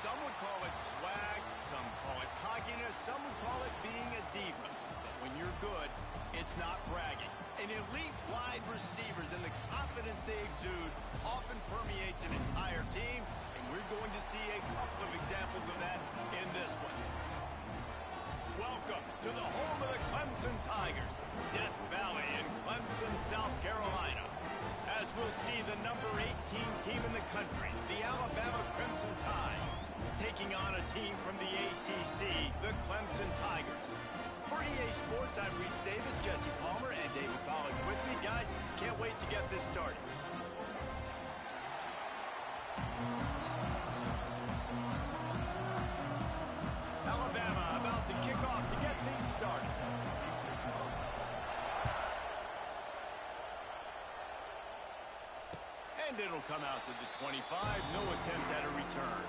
Some would call it swag, some call it cockiness, some would call it being a diva. But when you're good, it's not bragging. An elite wide receivers and the confidence they exude often permeates an entire team, and we're going to see a couple of examples of that in this one. Welcome to the home of the Clemson Tigers, Death Valley in Clemson, South Carolina. As we'll see the number 18 team in the country, the Alabama Crimson Tide, taking on a team from the ACC, the Clemson Tigers. For EA Sports, I'm Reese Davis, Jesse Palmer, and David Pollack with me. Guys, can't wait to get this started. Alabama about to kick off to get things started. And it'll come out to the 25. No attempt at a return.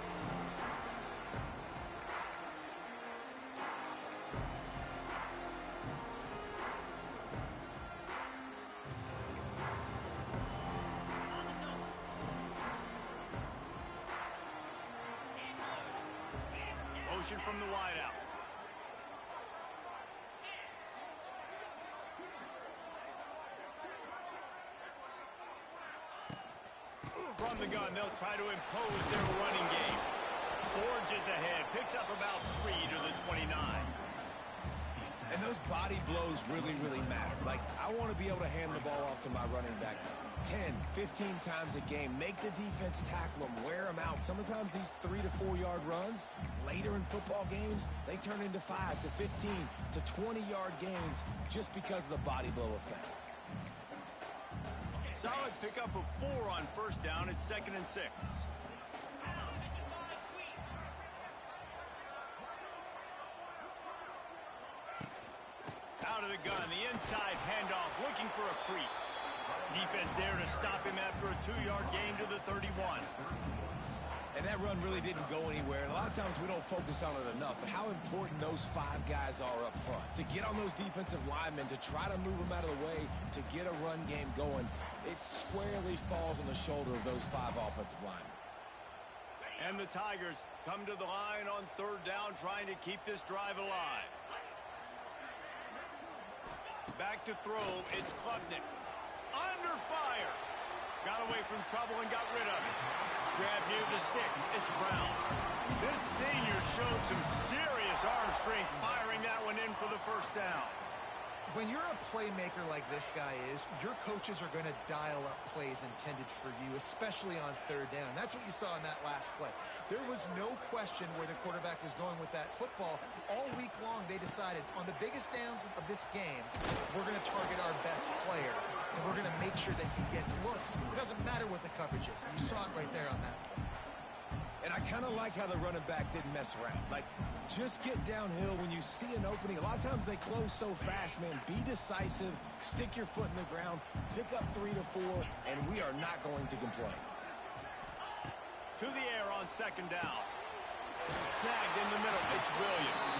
Motion from the wideout. From the gun, they'll try to impose their running game. Forges ahead, picks up about 3 to the 29. And those body blows really, really matter. Like, I want to be able to hand the ball off to my running back 10, 15 times a game. Make the defense tackle them, wear them out. Sometimes these 3 to 4 yard runs, later in football games, they turn into 5 to 15 to 20 yard gains just because of the body blow effect. Solid pickup of 4 on first down. It's 2nd and 6. Out of the gun, the inside handoff, looking for a crease. Defense there to stop him after a 2-yard gain to the 31. And that run really didn't go anywhere. And a lot of times we don't focus on it enough. But how important those 5 guys are up front. To get on those defensive linemen, to try to move them out of the way, to get a run game going, it squarely falls on the shoulder of those 5 offensive linemen. And the Tigers come to the line on 3rd down, trying to keep this drive alive. Back to throw, it's Klubnik. Under fire. Got away from trouble and got rid of it. Grab near the sticks. It's Brown. This senior showed some serious arm strength firing that one in for the first down. When you're a playmaker like this guy is, your coaches are going to dial up plays intended for you, especially on 3rd down. That's what you saw in that last play. There was no question where the quarterback was going with that football. All week long, they decided on the biggest downs of this game, we're going to target our best player, and we're going to make sure that he gets looks. It doesn't matter what the coverage is. You saw it right there on that play. And I kind of like how the running back didn't mess around. Like, just get downhill when you see an opening. A lot of times they close so fast, man. Be decisive, stick your foot in the ground, pick up 3 to 4, and we are not going to complain. To the air on 2nd down. Snagged in the middle. It's Williams.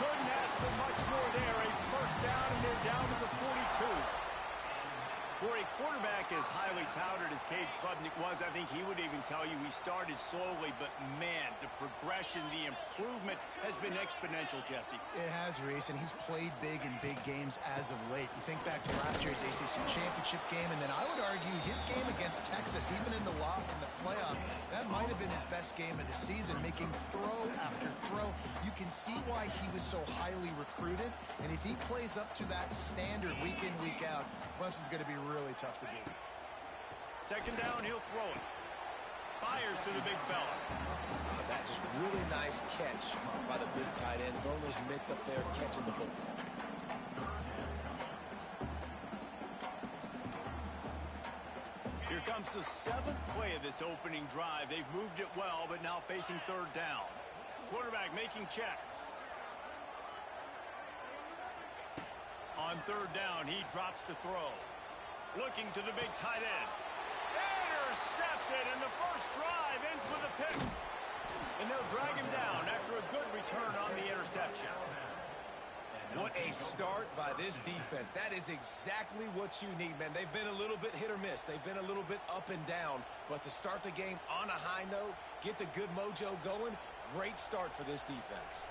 Couldn't ask for much more there. A first down, and they're down to the 42. For a quarterback as highly touted as Cade Klubnik was, I think he would even tell you he started started slowly, but man, the progression, the improvement has been exponential, Jesse. It has, Reese, and he's played big in big games as of late. You think back to last year's ACC championship game, and then I would argue his game against Texas, even in the loss in the playoff, that might have been his best game of the season, making throw after throw. You can see why he was so highly recruited, and if he plays up to that standard week in, week out, Clemson's going to be really tough to beat. Second down, he'll throw it. Fires to the big fella. That just really nice catch by the big tight end. Throwing those mitts up there, catching the football. Here comes the 7th play of this opening drive. They've moved it well, but now facing third down. Quarterback making checks. On third down, he drops to throw. Looking to the big tight end. Intercepted, and the first drive ends with a pick. And they'll drag him down after a good return on the interception. What a start by this defense. That is exactly what you need, man. They've been a little bit hit or miss. They've been a little bit up and down. But to start the game on a high note, get the good mojo going, great start for this defense.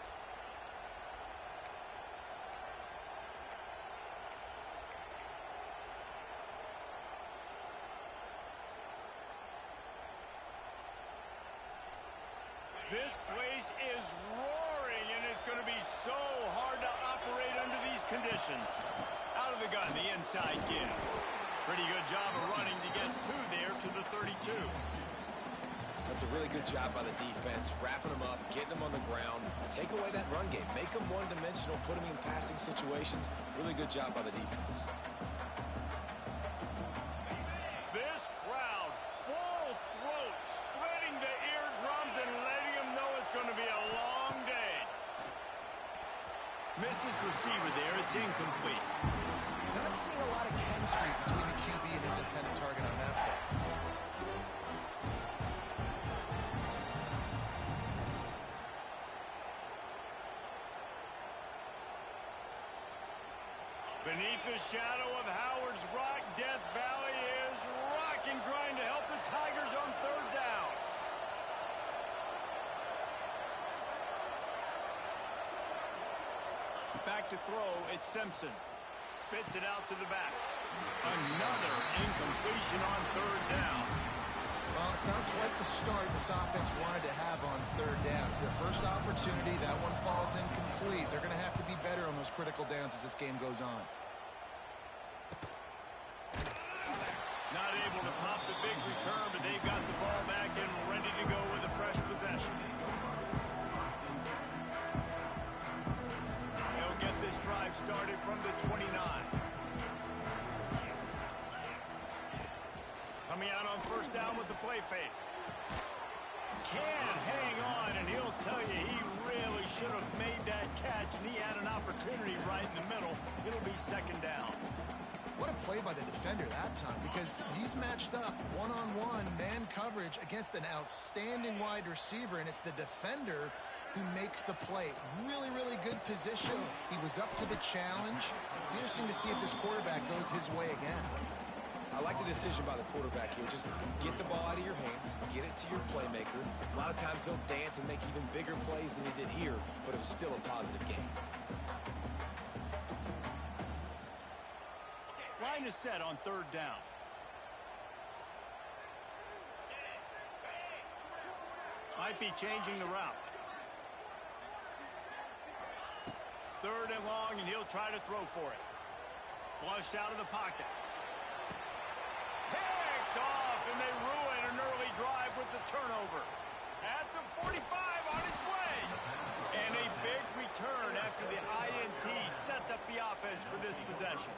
This place is roaring, and it's going to be so hard to operate under these conditions. Out of the gun, the inside give. Pretty good job of running to get there to the 32. That's a really good job by the defense, wrapping them up, getting them on the ground, take away that run game, make them one-dimensional, put them in passing situations. Really good job by the defense. This crowd, full throat, splitting the eardrums and letting them know it's going to be a long day. Missed his receiver there. It's incomplete. Not seeing a lot of chemistry between the QB and his intended target on that play. Beneath the shadow of Howard's Rock, Death Valley is rocking, trying to help the Tigers on third down. Back to throw, it's Simpson. Spits it out to the back. Another incompletion on third down. Well, it's not quite the start this offense wanted to have on third down. It's their first opportunity. That one falls incomplete. They're going to have to be better on those critical downs as this game goes on. Not able to pop the big return, but they've got the ball back and ready to go with a fresh possession. They'll get this drive started from the 29. Coming out on first down with the play fake. Can't hang on, and he'll tell you he really should have made that catch, and he had an opportunity right in the middle. It'll be second down. What a play by the defender that time, because he's matched up one-on-one man coverage against an outstanding wide receiver, and it's the defender who makes the play. Really, really good position. He was up to the challenge. Interesting to see if this quarterback goes his way again. I like the decision by the quarterback here. Just get the ball out of your hands, get it to your playmaker. A lot of times they'll dance and make even bigger plays than he did here, but it was still a positive game. Line is set on third down. Might be changing the route. Third and long, and he'll try to throw for it. Flushed out of the pocket. Picked off, and they ruin an early drive with the turnover. At the 45, on his way. And a big return after the INT sets up the offense for this possession.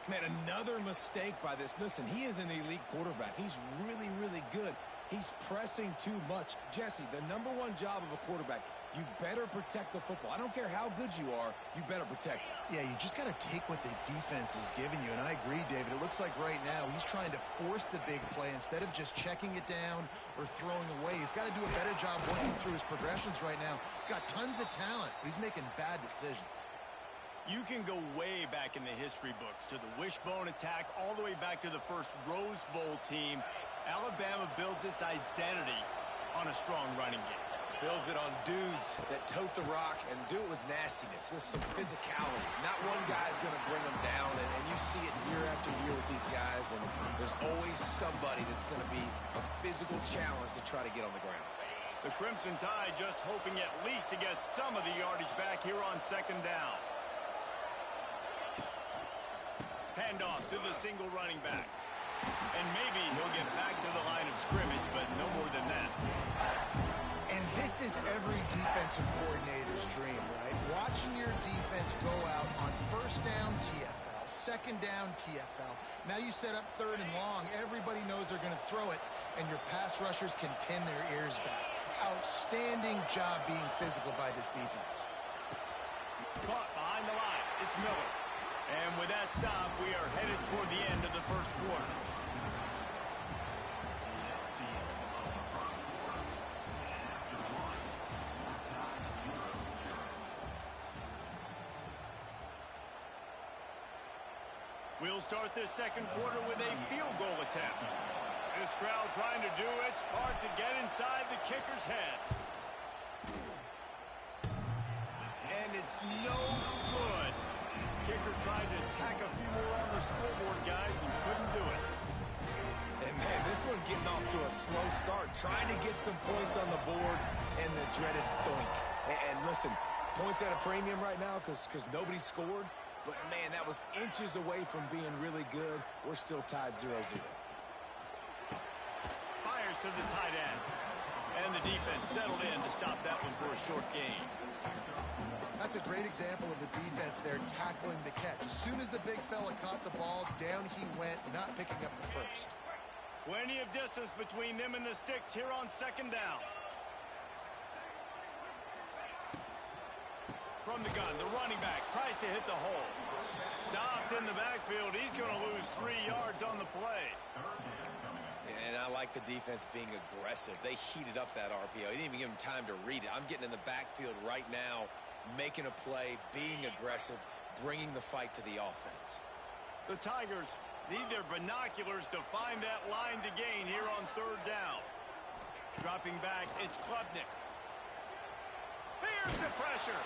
Man, another mistake by this. Listen, he is an elite quarterback. He's really, really good. He's pressing too much. Jesse, the #1 job of a quarterback, you better protect the football. I don't care how good you are, you better protect it. Yeah, you just got to take what the defense is giving you, and I agree, David. It looks like right now he's trying to force the big play instead of just checking it down or throwing away. He's got to do a better job working through his progressions right now. He's got tons of talent, but he's making bad decisions. You can go way back in the history books to the wishbone attack, all the way back to the first Rose Bowl team. Alabama builds its identity on a strong running game. Builds it on dudes that tote the rock and do it with nastiness, with some physicality. Not one guy's going to bring them down, and you see it year after year with these guys, and there's always somebody that's going to be a physical challenge to try to get on the ground. The Crimson Tide just hoping at least to get some of the yardage back here on second down. Handoff to the single running back. And maybe he'll get back to the line of scrimmage, but no more than that. And this is every defensive coordinator's dream, right? Watching your defense go out on first down TFL, second down TFL. Now you set up third and long. Everybody knows they're going to throw it, and your pass rushers can pin their ears back. Outstanding job being physical by this defense. Caught behind the line. It's Miller. And with that stop, we are headed toward the end of the first quarter. We'll start this second quarter with a field goal attempt. This crowd trying to do its part to get inside the kicker's head. And it's no good. Kicker tried to tack a few more on the scoreboard, guys, and couldn't do it. And, man, this one getting off to a slow start, trying to get some points on the board, and the dreaded doink. And listen, points at a premium right now because nobody scored. But, man, that was inches away from being really good. We're still tied 0-0. Fires to the tight end. And the defense settled in to stop that one for a short gain. That's a great example of the defense there tackling the catch. As soon as the big fella caught the ball, down he went, not picking up the first. Plenty of distance between them and the sticks here on second down. From the gun, the running back tries to hit the hole. Stopped in the backfield. He's going to lose 3 yards on the play. And I like the defense being aggressive. They heated up that RPO. He didn't even give him time to read it. I'm getting in the backfield right now, making a play, being aggressive, bringing the fight to the offense. The Tigers need their binoculars to find that line to gain here on third down. Dropping back, it's Klubnik. Here's the pressure.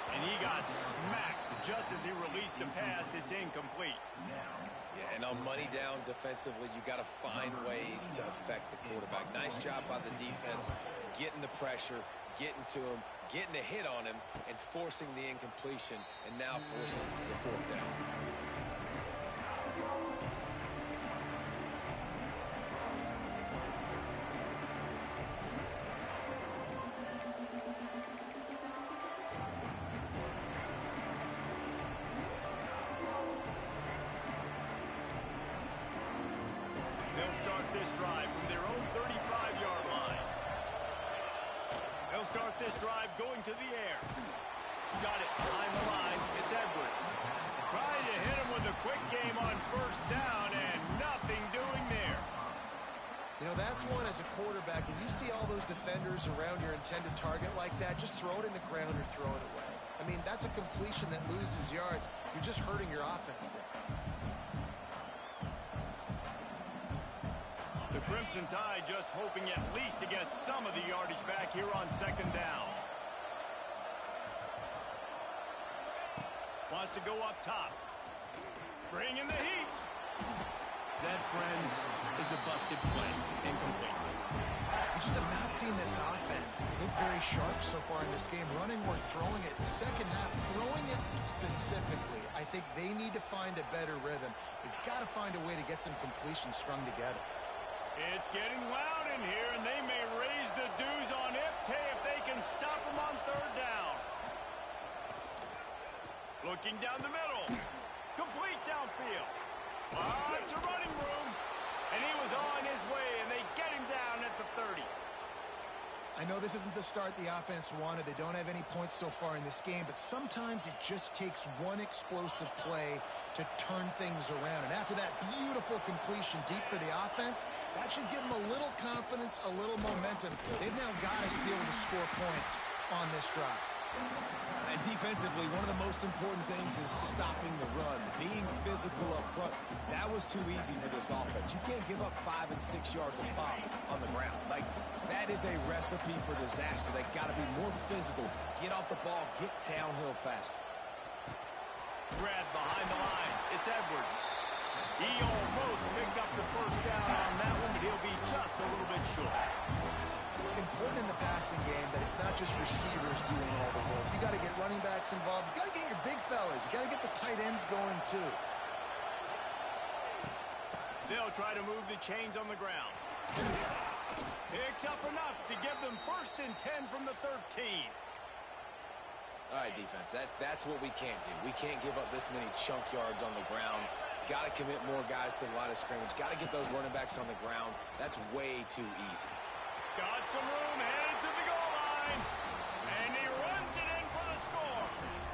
And he got smacked just as he released the pass. It's incomplete. Yeah, and on money down defensively, you got to find ways to affect the quarterback. Nice job by the defense, getting the pressure, getting to him, getting a hit on him, and forcing the incompletion, and now forcing the fourth down. They'll start this drive from their own 35-yard line. They'll start this drive going to the air. Got it behind the line. It's Edwards. Trying to hit him with a quick game on first down, and nothing doing there. You know, that's one as a quarterback. When you see all those defenders around your intended target like that, just throw it in the ground or throw it away. I mean, that's a completion that loses yards. You're just hurting your offense there. The Crimson Tide just hoping at least to get some of the yardage back here on second down. Wants to go up top. Bring in the heat. That, friends, is a busted play. Incomplete. We just have not seen this offense look very sharp so far in this game, running or throwing it. The second half, throwing it specifically, I think they need to find a better rhythm. They've got to find a way to get some completions strung together. It's getting loud in here, and they may raise the dues on Ncaa if they can stop him on third down. Looking down the middle. Complete downfield. Lots of running room. And he was on his way, and they get him down at the 30. I know this isn't the start the offense wanted. They don't have any points so far in this game, but sometimes it just takes one explosive play to turn things around. And after that beautiful completion deep for the offense, that should give them a little confidence, a little momentum. They've now got to be able to score points on this drive. And defensively, one of the most important things is stopping the run, being physical up front. That was too easy for this offense. You can't give up 5 and 6 yards a pop on the ground. Like, that is a recipe for disaster. They've got to be more physical, get off the ball, get downhill faster. Grab behind the line. It's Edwards. He almost picked up the first down on that one, but he'll be just a little bit short. Important in the passing game that it's not just receivers doing all the work. You got to get running backs involved. You got to get your big fellas. You got to get the tight ends going too. They'll try to move the chains on the ground. Picks up enough to give them 1st and 10 from the 13. All right, defense, that's what we can't do. We can't give up this many chunk yards on the ground. Got to commit more guys to the line of scrimmage. Got to get those running backs on the ground. That's way too easy. Got some room, headed to the goal line. And he runs it in for the score.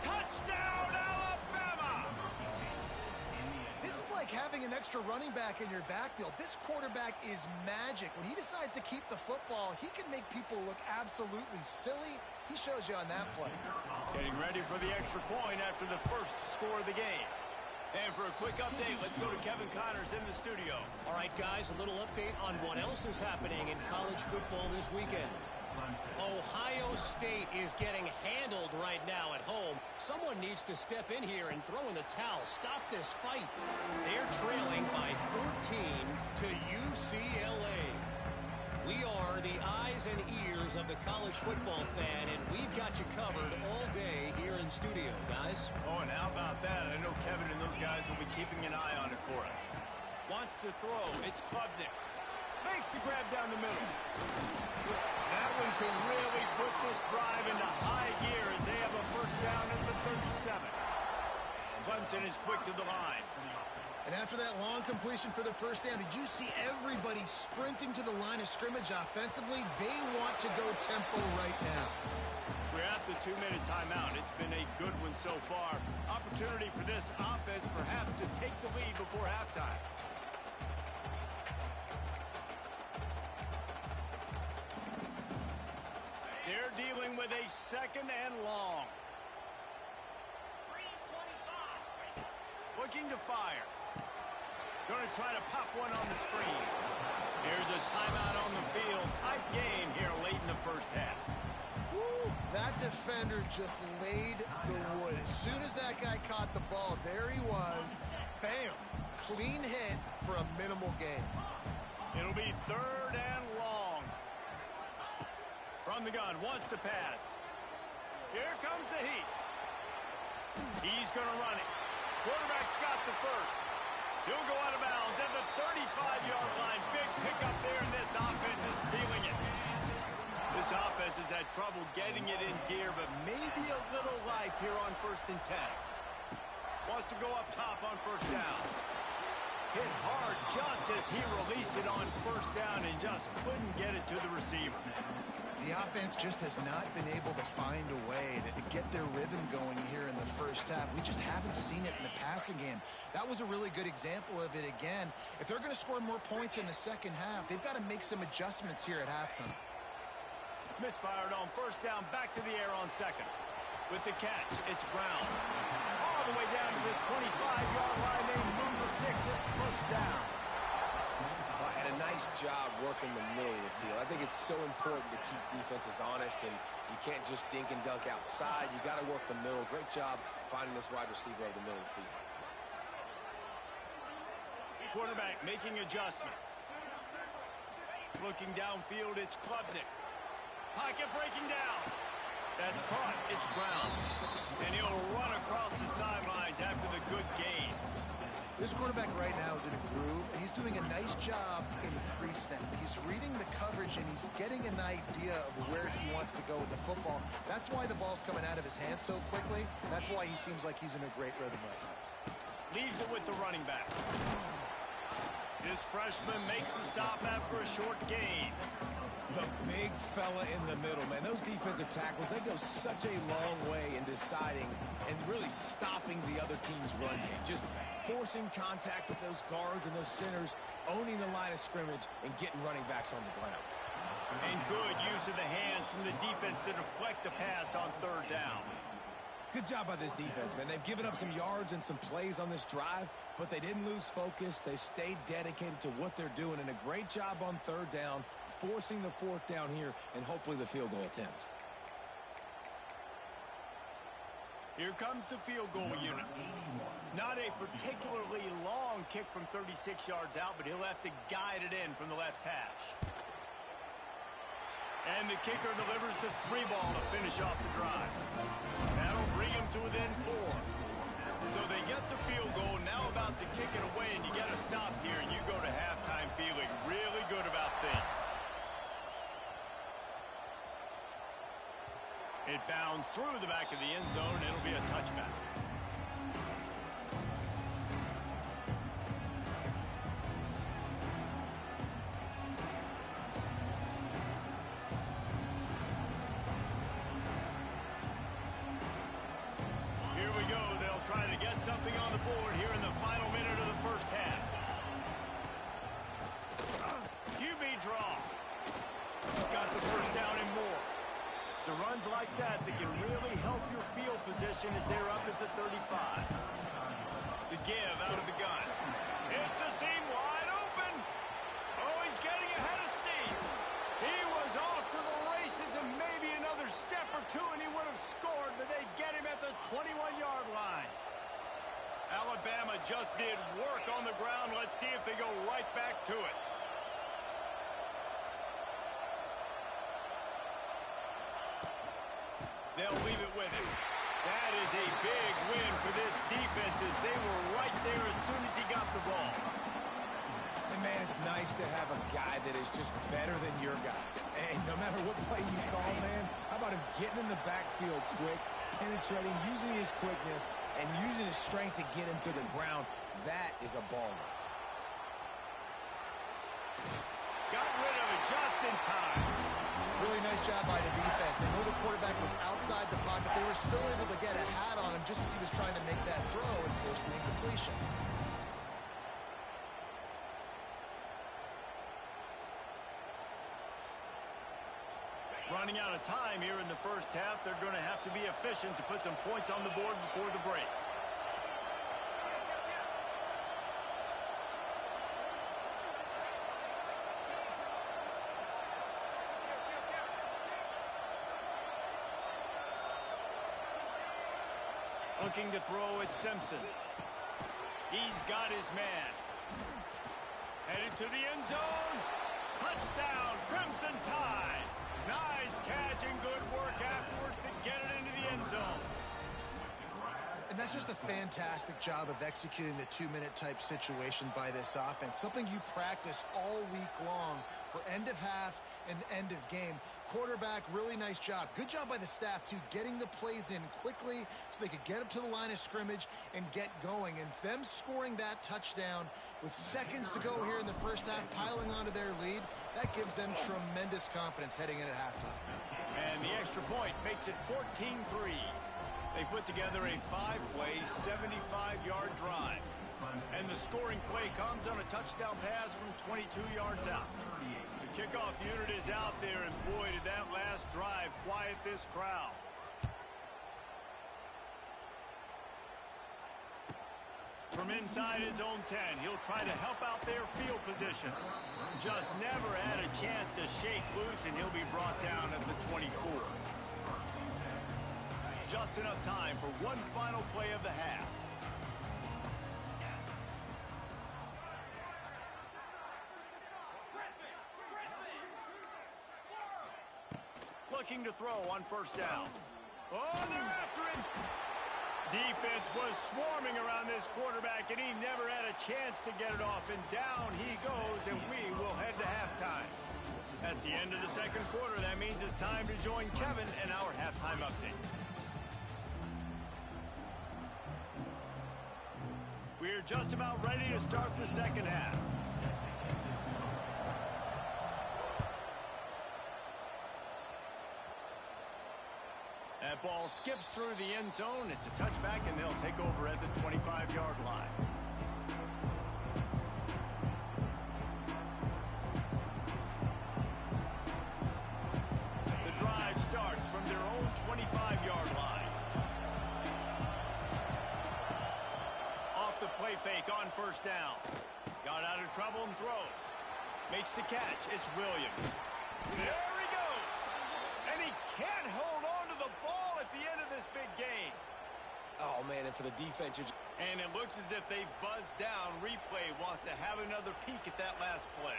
Touchdown, Alabama! This is like having an extra running back in your backfield. This quarterback is magic. When he decides to keep the football, he can make people look absolutely silly. He shows you on that play. Getting ready for the extra point after the first score of the game. And for a quick update, let's go to Kevin Connors in the studio. All right, guys, a little update on what else is happening in college football this weekend. Ohio State is getting handled right now at home. Someone needs to step in here and throw in the towel. Stop this fight. They're trailing by 14 to UCLA. We are the eyes and ears of the college football fan, and we've got you covered all day here in studio, guys. Oh, and how about that? I know Kevin and those guys will be keeping an eye on it for us. Wants to throw. It's Klubnik. Makes the grab down the middle. That one could really put this drive into high gear as they have a first down at the 37. Clemson is quick to the line. And after that long completion for the first down, did you see everybody sprinting to the line of scrimmage offensively? They want to go tempo right now. We're at the 2-minute timeout. It's been a good one so far. Opportunity for this offense perhaps to take the lead before halftime. They're dealing with a 2nd and long. Looking to fire. Going to try to pop one on the screen. Here's a timeout on the field. Tight game here late in the first half. Woo, that defender just laid the wood. As soon as that guy caught the ball, there he was. Bam! Clean hit for a minimal gain. It'll be 3rd and long. From the gun, wants to pass. Here comes the heat. He's going to run it. Quarterback's got the first. He'll go out of bounds at the 35-yard line. Big pickup there, and this offense is feeling it. This offense has had trouble getting it in gear, but maybe a little life here on 1st and 10. Wants to go up top on first down. Hit hard just as he released it on first down and just couldn't get it to the receiver. The offense just has not been able to find a way to get their rhythm going here in the first half. We just haven't seen it in the passing game. That was a really good example of it again. If they're going to score more points in the second half, they've got to make some adjustments here at halftime. Misfired on first down, back to the air on 2nd. With the catch, it's Brown. All the way down to the 25-yard line. They move the sticks. It's first down. And a nice job working the middle of the field. I think it's so important to keep defenses honest, and you can't just dink and dunk outside. You got to work the middle. Great job finding this wide receiver over the middle of the field. Quarterback making adjustments. Looking downfield, it's Klubnik. Pocket breaking down. That's caught. It's Brown. And he'll run across the sidelines after the good gain. This quarterback right now is in a groove, and he's doing a nice job in pre-snap. He's reading the coverage, and he's getting an idea of where he wants to go with the football. That's why the ball's coming out of his hands so quickly. That's why he seems like he's in a great rhythm right now. Leaves it with the running back. This freshman makes the stop after a short gain. The big fella in the middle, man. Those defensive tackles, they go such a long way in deciding and really stopping the other team's run game. Just forcing contact with those guards and those centers, owning the line of scrimmage, and getting running backs on the ground. And good use of the hands from the defense to deflect the pass on third down. Good job by this defense, man. They've given up some yards and some plays on this drive, but they didn't lose focus. They stayed dedicated to what they're doing, and a great job on third down, forcing the fourth down here, and hopefully the field goal attempt. Here comes the field goal unit. Not a particularly long kick from 36 yards out, but he'll have to guide it in from the left hash. And the kicker delivers the 3-ball to finish off the drive. That'll bring him to within 4. So they get the field goal, now about to kick it away, and you get a stop here, and you go to halftime feeling really good about things. It bounds through the back of the end zone. It'll be a touchback. Here we go. They'll try to get something on the board here in the final minute of the first half. QB draw. Got the first down and more. So runs like that can really help your field position as they're up at the 35. The give out of the gun. It's a seam wide open. Oh, he's getting ahead of steam. He was off to the races and maybe another step or two and he would have scored, but they get him at the 21-yard line. Alabama just did work on the ground. Let's see if they go right back to it. They'll leave it with him. That is a big win for this defense as they were right there as soon as he got the ball. And, man, it's nice to have a guy that is just better than your guys. And no matter what play you call, man, how about him getting in the backfield quick, penetrating, using his quickness, and using his strength to get him to the ground. That is a baller. Got rid of it just in time. Really nice job by the defense. They know the quarterback was outside the pocket. They were still able to get a hat on him just as he was trying to make that throw and force the incompletion. Running out of time here in the first half. They're going to have to be efficient to put some points on the board before the break. Looking to throw at Simpson. He's got his man. Headed to the end zone. Touchdown, Crimson Tide. Nice catch and good work afterwards to get it into the end zone. And that's just a fantastic job of executing the two-minute type situation by this offense. Something you practice all week long for end of half and end of game. Quarterback, really nice job. Good job by the staff, too, getting the plays in quickly so they could get up to the line of scrimmage and get going. And them scoring that touchdown with seconds to go here in the first half, piling onto their lead, that gives them tremendous confidence heading in at halftime. And the extra point makes it 14-3. They put together a 5-play, 75-yard drive. And the scoring play comes on a touchdown pass from 22 yards out. The kickoff unit is out there, and boy, did that last drive quiet this crowd. From inside his own 10, he'll try to help out their field position. Just never had a chance to shake loose, and he'll be brought down at the 24. Just enough time for one final play of the half. Looking to throw on first down. Oh, they're after him. Defense was swarming around this quarterback, and he never had a chance to get it off. And down he goes, and we will head to halftime. That's the end of the second quarter. That means it's time to join Kevin and our halftime update. We're just about ready to start the second half. That ball skips through the end zone. It's a touchback, and they'll take over at the 25-yard line. play fake on first down. Got out of trouble and throws. Makes the catch. It's Williams. There he goes. And he can't hold on to the ball at the end of this big game. Oh, man, and for the defense, and it looks as if they've buzzed down. Replay wants to have another peek at that last play.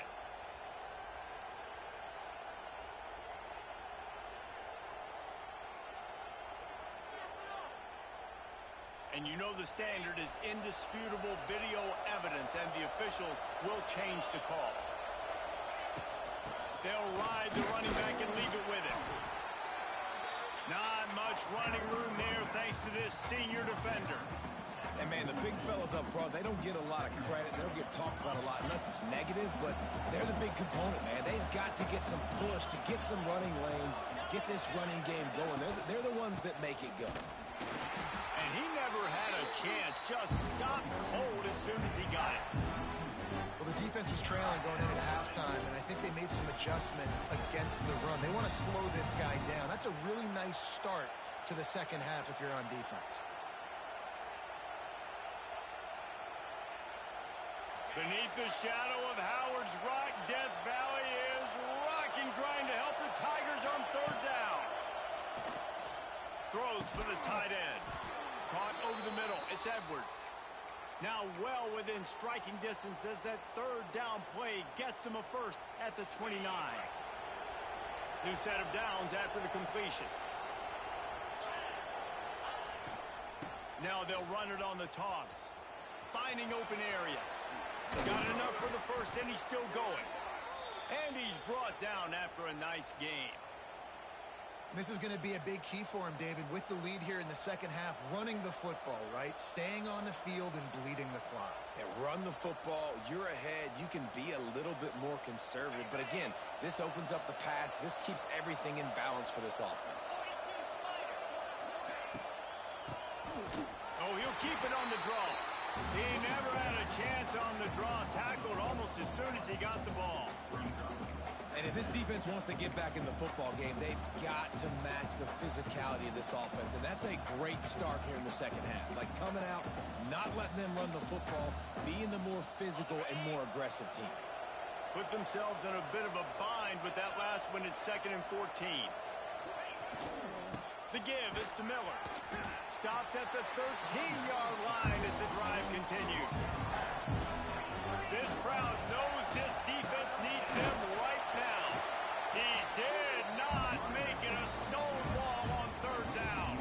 And you know the standard is indisputable video evidence, and the officials will change the call. They'll ride the running back and leave it with him. Not much running room there thanks to this senior defender. And, man, the big fellas up front, they don't get a lot of credit. They don't get talked about a lot unless it's negative, but they're the big component, man. They've got to get some push, to get some running lanes, get this running game going. They're the ones that make it go. And he never had a chance, just stopped cold as soon as he got it. Well, the defense was trailing going into halftime, and I think they made some adjustments against the run. They want to slow this guy down. That's a really nice start to the second half if you're on defense. Beneath the shadow of Howard's Rock, Death Valley is rocking, trying to help the Tigers on third down. Throws for the tight end. Caught over the middle. It's Edwards. Now well within striking distance as that third down play gets him a first at the 29. New set of downs after the completion. Now they'll run it on the toss. Finding open areas. Got enough for the first, and he's still going. And he's brought down after a nice game. This is going to be a big key for him, David, with the lead here in the second half, running the football, right? Staying on the field and bleeding the clock. And run the football, you're ahead, you can be a little bit more conservative. But again, this opens up the pass. This keeps everything in balance for this offense. Oh, he'll keep it on the draw. He never had a chance on the draw, tackled almost as soon as he got the ball. And if this defense wants to get back in the football game, they've got to match the physicality of this offense. And that's a great start here in the second half. Like coming out, not letting them run the football, being the more physical and more aggressive team. Put themselves in a bit of a bind with that last one. It's 2nd and 14. The give is to Miller. Stopped at the 13-yard line as the drive continues. This crowd knows this defense needs them right now. He did not make it a stonewall on third down.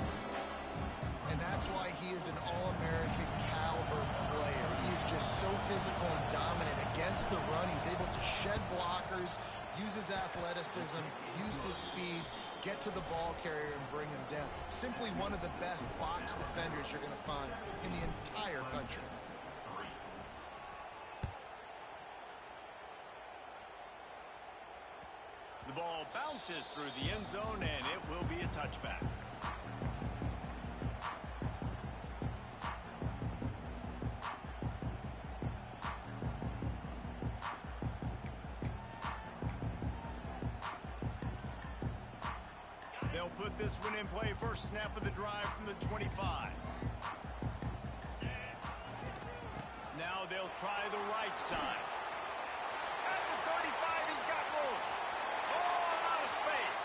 And that's why he is an All-American caliber player. He is just so physical and dominant against the run. He's able to shed blockers, use his athleticism, use his speed, get to the ball carrier and bring him down. Simply one of the best box defenders you're going to find in the entire country. The ball bounces through the end zone, and it will be a touchback. They'll put this one in play. First snap of the drive from the 25. Now they'll try the right side. At the 35, he's got room. Oh, out of space.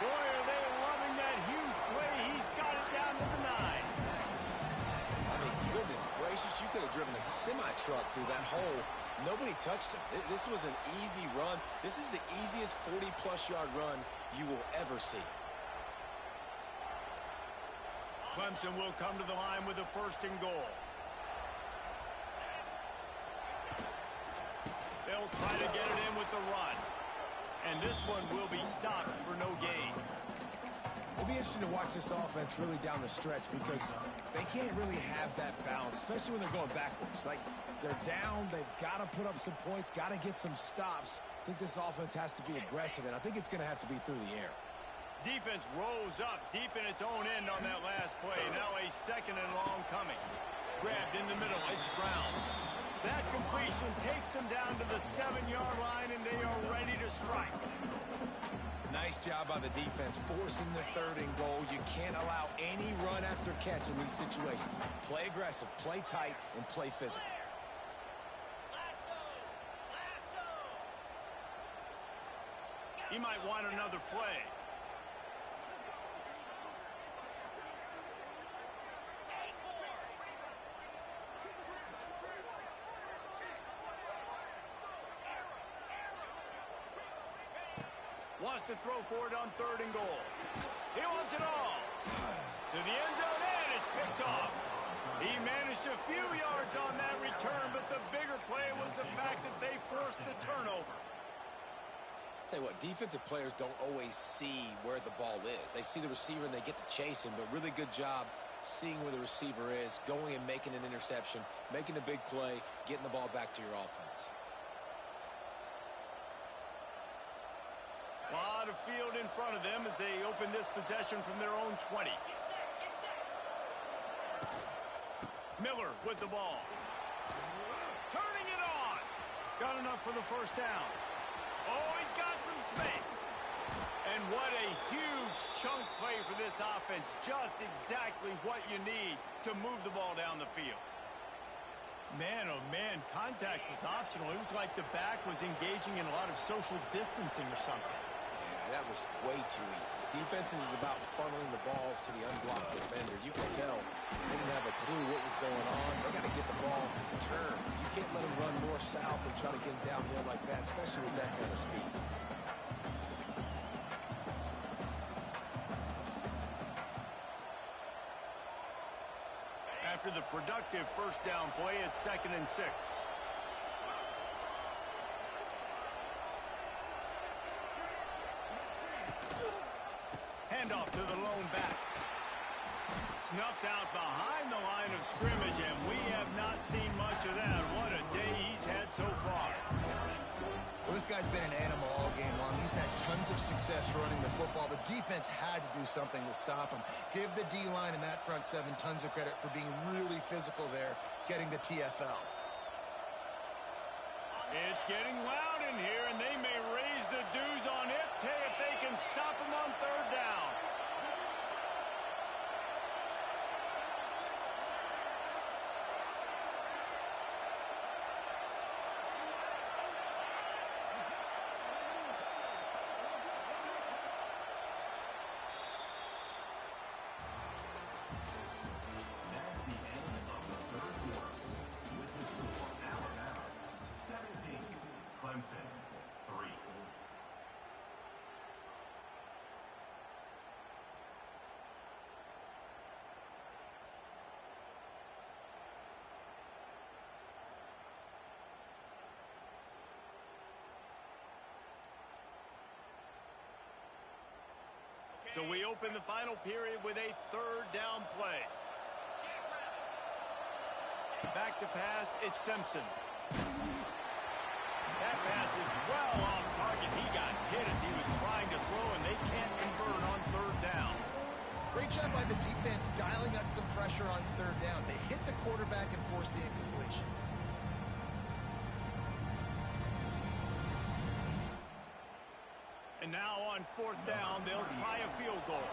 Boy, are they loving that huge play. He's got it down to the 9. I mean, goodness gracious, you could have driven a semi-truck through that hole. Nobody touched him. This was an easy run. This is the easiest 40-plus yard run you will ever see. Clemson will come to the line with a 1st and goal. They'll try to get it in with the run. And this one will be stopped for no gain. It'll be interesting to watch this offense really down the stretch because they can't really have that balance, especially when they're going backwards. Like, they're down, they've got to put up some points, got to get some stops. I think this offense has to be aggressive, and I think it's going to have to be through the air. Defense rose up deep in its own end on that last play. Now a 2nd and long coming. Grabbed in the middle. It's Brown. That completion takes them down to the 7-yard line, and they are ready to strike. Nice job by the defense forcing the 3rd and goal. You can't allow any run after their catch in these situations. Play aggressive, play tight, and play physical. He might want another play. Wants to throw for it on 3rd and goal. He wants it all. To the end zone, and it's picked off. He managed a few yards on that return, but the bigger play was the fact that they forced the turnover. Tell you what, defensive players don't always see where the ball is. They see the receiver and they get to chase him, but really good job seeing where the receiver is, going and making an interception, making a big play, getting the ball back to your offense. A lot of field in front of them as they open this possession from their own 20. Miller with the ball. Turning it on. Got enough for the first down. Oh, he's got some space. And what a huge chunk play for this offense. Just exactly what you need to move the ball down the field. Man, oh man, contact was optional. It was like the back was engaging in a lot of social distancing or something. That was way too easy. Defenses is about funneling the ball to the unblocked defender. You can tell they didn't have a clue what was going on. They got to get the ball turned. You can't let them run north-south and try to get downhill like that, especially with that kind of speed. After the productive first down play, it's 2nd and 6. Handoff to the lone back. Snuffed out behind the line of scrimmage, and we have not seen much of that. What a day he's had so far. Well, this guy's been an animal all game long. He's had tons of success running the football. The defense had to do something to stop him. Give the D-line and that front seven tons of credit for being really physical there, getting the TFL. It's getting loud in here, and they may raise the dues on it if they can stop him on 3rd down. So we open the final period with a 3rd down play. Back to pass, it's Simpson. That pass is well off target. He got hit as he was trying to throw, and they can't convert on 3rd down. Great job by the defense dialing up some pressure on 3rd down. They hit the quarterback and forced the incompletion. And now on 4th down, they'll try a field goal.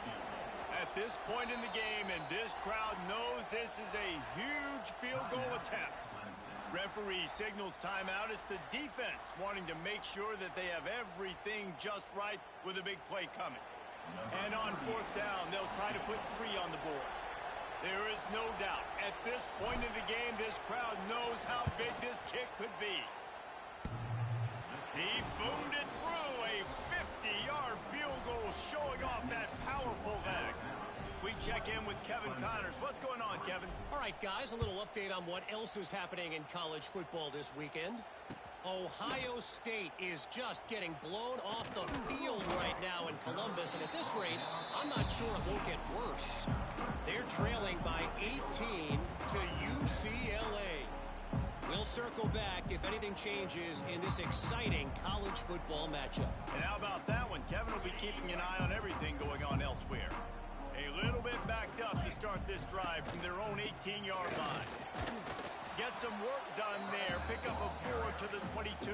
At this point in the game, and this crowd knows this is a huge field goal attempt. Referee signals timeout. It's the defense wanting to make sure that they have everything just right with a big play coming. And on 4th down, they'll try to put 3 on the board. There is no doubt, at this point in the game, this crowd knows how big this kick could be. He boomed it through, a 50-yard field goal showing off that powerful leg. We check in with Kevin Connors. What's going on, Kevin? All right, guys, a little update on what else is happening in college football this weekend. Ohio State is just getting blown off the field right now in Columbus, and at this rate, I'm not sure it won't get worse. They're trailing by 18 to UCLA. We'll circle back if anything changes in this exciting college football matchup. And how about that one? Kevin will be keeping an eye on everything going on elsewhere. A little bit backed up to start this drive from their own 18-yard line. Get some work done there. Pick up a 4 to the 22.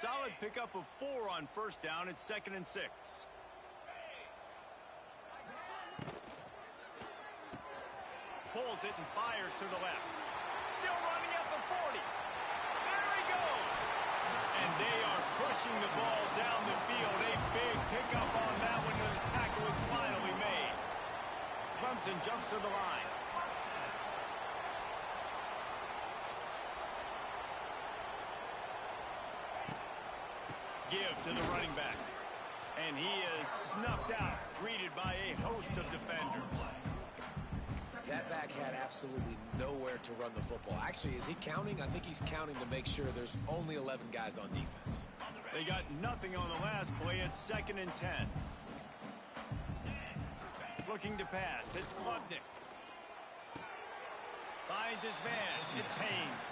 solid pickup of 4 on first down. It's 2nd and 6. Pulls it and fires to the left. Still running at the 40. There he goes. And they are pushing the ball down the field. A big pickup on that one, and the tackle is finally made. Clemson jumps to the line. Give to the running back. And he is snuffed out, greeted by a host of defenders. That back had absolutely nowhere to run the football. Actually, is he counting? I think he's counting to make sure there's only 11 guys on defense. They got nothing on the last play. It's 2nd and 10. Looking to pass. It's Klubnik. Finds his man. It's Haynes.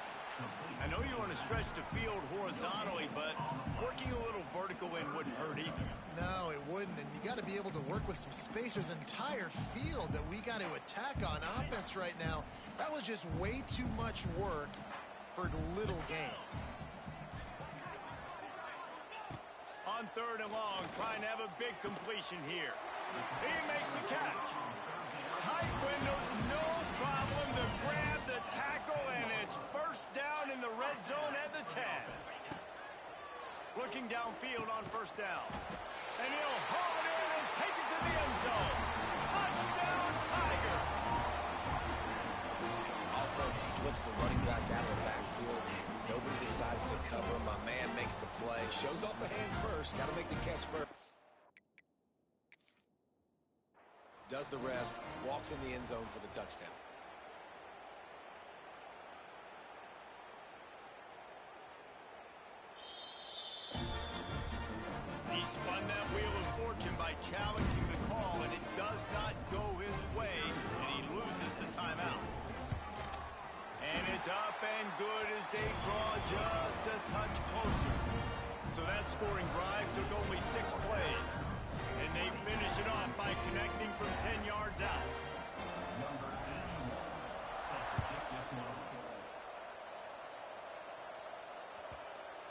I know you want to stretch the field horizontally, but working a little vertical in wouldn't hurt either. No, it wouldn't, and you got to be able to work with some space. There's an entire field that we got to attack on offense right now. That was just way too much work for little gain. On 3rd and long, trying to have a big completion here. He makes a catch. Tight windows, no problem to grab the tackle, and it's first down in the red zone at the 10. Looking downfield on first down. And he'll haul it in and take it to the end zone. Touchdown, Tiger! Offense slips the running back out of the backfield. Nobody decides to cover. My man makes the play. Shows off the hands first. Got to make the catch first. Does the rest. Walks in the end zone for the touchdown. He spun that wheel of fortune by challenging the call, and it does not go his way, and he loses the timeout. And it's up and good as they draw just a touch closer. So that scoring drive took only 6 plays, and they finish it off by connecting from 10 yards out.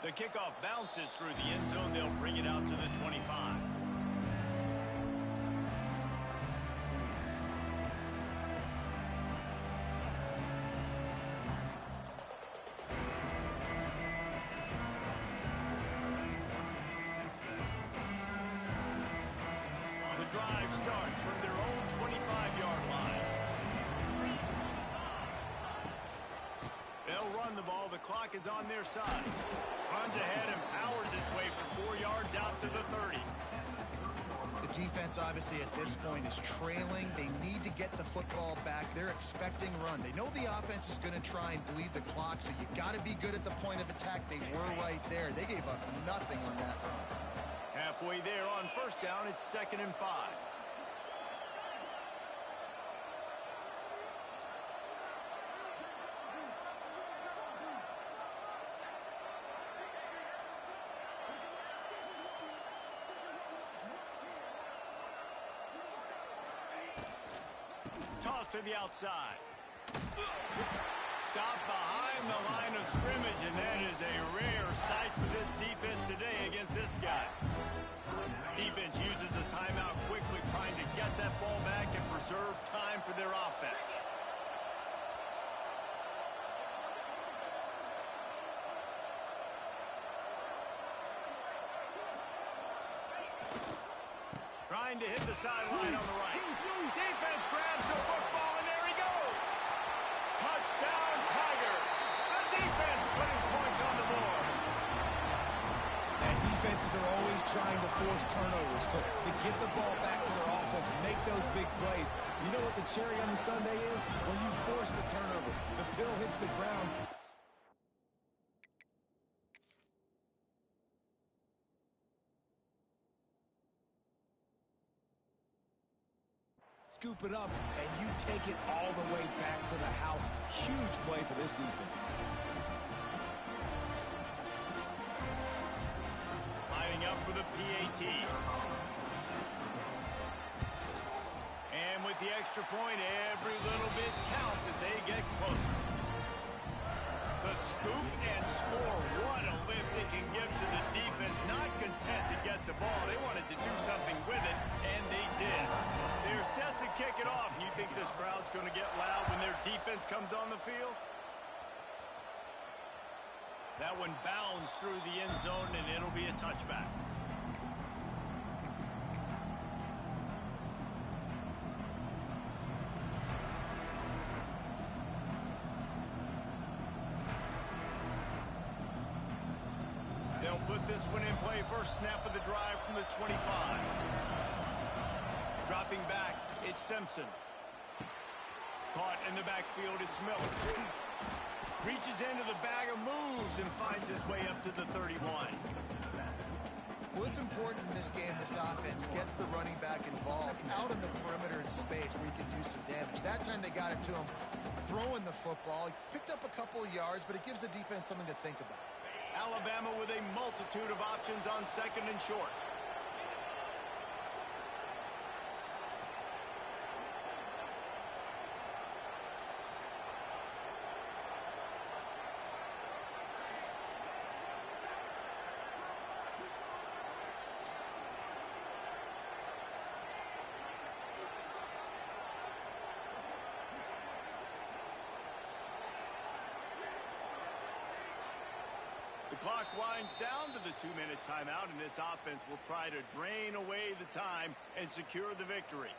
The kickoff bounces through the end zone. They'll bring it out to the 25. The drive starts from their own 25-yard line. They'll run the ball. The clock is on their side. Runs ahead and powers his way for 4 yards out to the 30. The defense, obviously, at this point is trailing. They need to get the football back. They're expecting run. They know the offense is going to try and bleed the clock, so you got to be good at the point of attack. They were right there. They gave up nothing on that run. Halfway there on first down, it's 2nd and 5. Toss to the outside. Stop behind the line of scrimmage, and that is a rare sight for this defense today against this guy. Defense uses a timeout quickly, trying to get that ball back and preserve time for their offense. Trying to hit the sideline on the right. Defense grabs the football, and there he goes. Touchdown, Tiger. The defense putting points on the board. And defenses are always trying to force turnovers to get the ball back to their offense and make those big plays. You know what the cherry on the sundae is? When you force the turnover, the pill hits the ground. Scoop it up, and you take it all the way back to the house. Huge play for this defense. Lining up for the PAT. And with the extra point, every little bit counts as they get closer. The scoop and score. What a lift it can give to the defense. on the field. That one bounds through the end zone, and it'll be a touchback. They'll put this one in play. First snap of the drive from the 25. Dropping back, it's Simpson. Caught in the backfield, it's Miller. Reaches into the bag of moves and finds his way up to the 31. Well, it's important in this game, this offense gets the running back involved out in the perimeter in space where he can do some damage. That time they got it to him throwing the football. He picked up a couple of yards, but it gives the defense something to think about. Alabama with a multitude of options on second and short. The clock winds down to the 2-minute timeout, and this offense will try to drain away the time and secure the victory.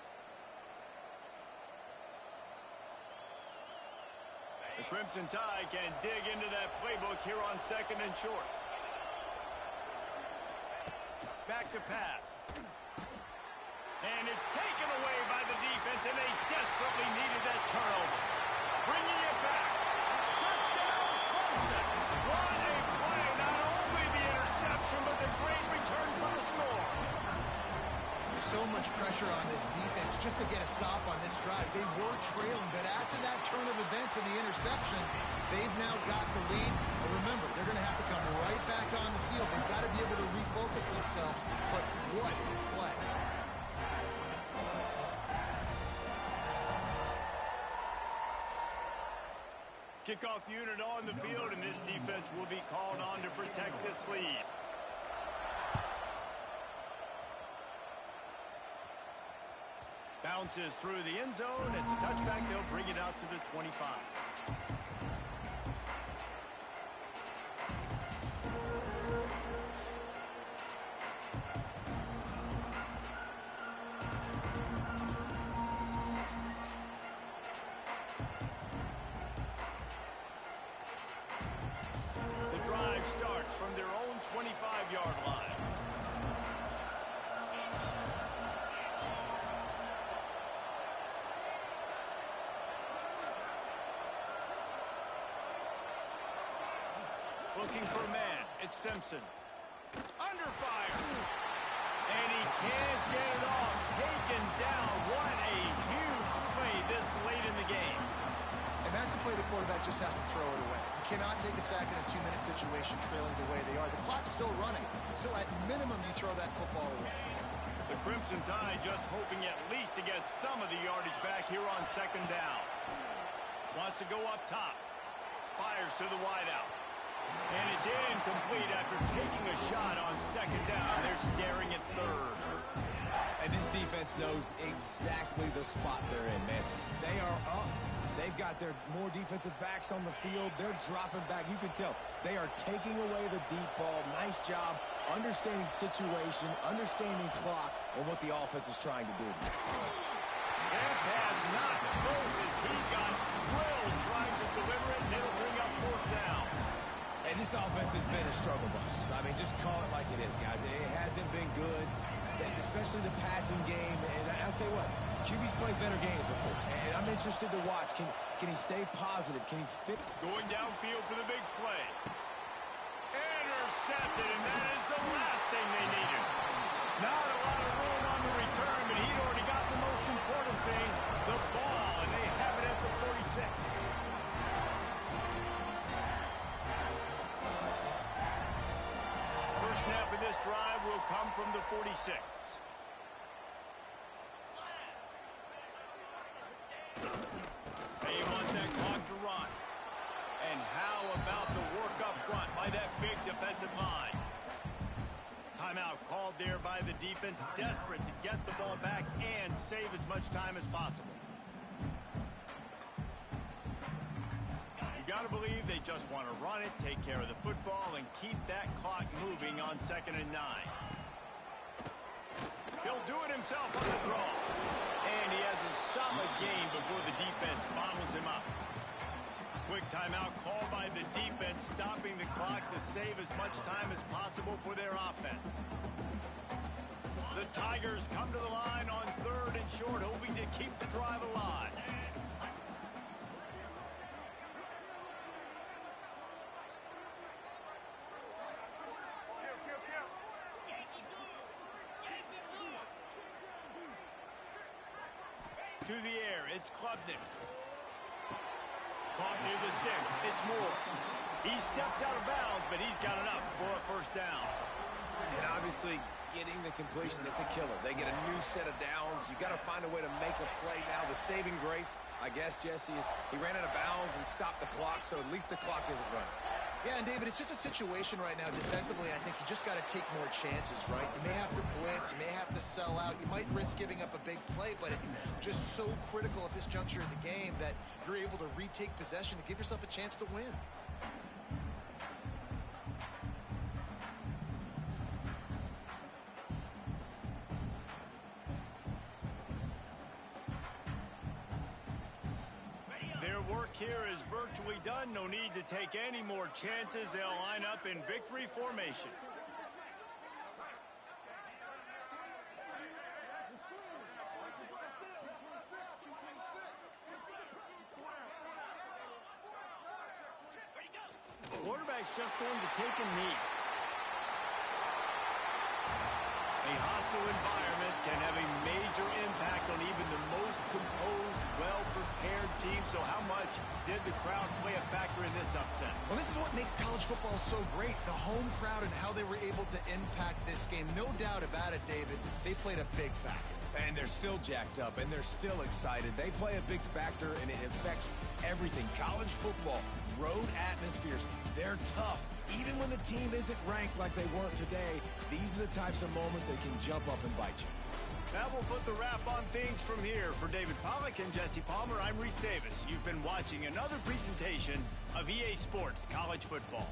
The Crimson Tide can dig into that playbook here on second and short. Back to pass. And it's taken away by the defense, and they desperately needed that turnover. Bringing it back. Touchdown, Clemson. What a play. Not only the interception, but the great return for the score. So much pressure on this defense just to get a stop on this drive. They were trailing, but after that turn of events and the interception, they've now got the lead. But remember, they're going to have to come right back on the field. They've got to be able to refocus themselves. But what a play. Kickoff unit on the field, and this defense will be called on to protect this lead. Bounces through the end zone. It's a touchback. They'll bring it out to the 25. The drive starts from their own 25-yard line. Looking for a man. It's Simpson. Under fire. And he can't get it off. Taken down. What a huge play this late in the game. And that's a play the quarterback just has to throw it away. You cannot take a sack in a 2-minute situation trailing the way they are. The clock's still running. So at minimum, you throw that football away. The Crimson Tide just hoping at least to get some of the yardage back here on second down. Wants to go up top. Fires to the wideout. And it's incomplete after taking a shot on second down. They're staring at third. And this defense knows exactly the spot they're in, man. They are up. They've got their more defensive backs on the field. They're dropping back. You can tell they are taking away the deep ball. Nice job understanding situation, understanding clock, and what the offense is trying to do. That pass not Moses. He got drilled trying to deliver it, and it'll bring up fourth down. And this offense has been a struggle bus. I mean, just call it like it is, guys. It hasn't been good, especially the passing game. And I'll tell you what, QB's played better games before. And I'm interested to watch. Can he stay positive? Can he fit? Going downfield for the big play. Intercepted, and that is the last thing they needed. Not a lot of room on the return, but he'd already got the most important thing, the ball, and they have it at the 46. First snap of this drive will come from the 46. They want that clock to run. And how about the work up front by that big defensive line? Timeout called there by the defense, desperate to get the ball back and save as much time as possible. got to believe they just want to run it, take care of the football, and keep that clock moving on 2nd and 9. He'll do it himself on the draw. And he has a solid gain before the defense bobbles him up. Quick timeout called by the defense, stopping the clock to save as much time as possible for their offense. The Tigers come to the line on 3rd and short, hoping to keep the drive alive. To the air, it's Klubnik. Caught near the sticks, it's Moore. He steps out of bounds, but he's got enough for a first down. And obviously, getting the completion, it's a killer. They get a new set of downs. You got to find a way to make a play now. The saving grace, I guess, Jesse, is he ran out of bounds and stopped the clock, so at least the clock isn't running. Yeah, and David, it's just a situation right now defensively. I think you just got to take more chances, right? You may have to blitz, you may have to sell out, you might risk giving up a big play, but it's just so critical at this juncture of the game that you're able to retake possession to give yourself a chance to win. Here is virtually done. No need to take any more chances. They'll line up in victory formation. The quarterback's just going to take a knee. A hostile environment can have a major impact on even the most composed, well-prepared team. So how much did the crowd play a factor in this upset? Well, this is what makes college football so great, the home crowd and how they were able to impact this game. No doubt about it, David. They played a big factor. And they're still jacked up, and they're still excited. They play a big factor, and it affects everything. College football, road atmospheres, they're tough. Even when the team isn't ranked like they weren't today, these are the types of moments that can jump up and bite you. That will put the wrap on things from here. For David Pollack and Jesse Palmer, I'm Reese Davis. You've been watching another presentation of EA Sports College Football.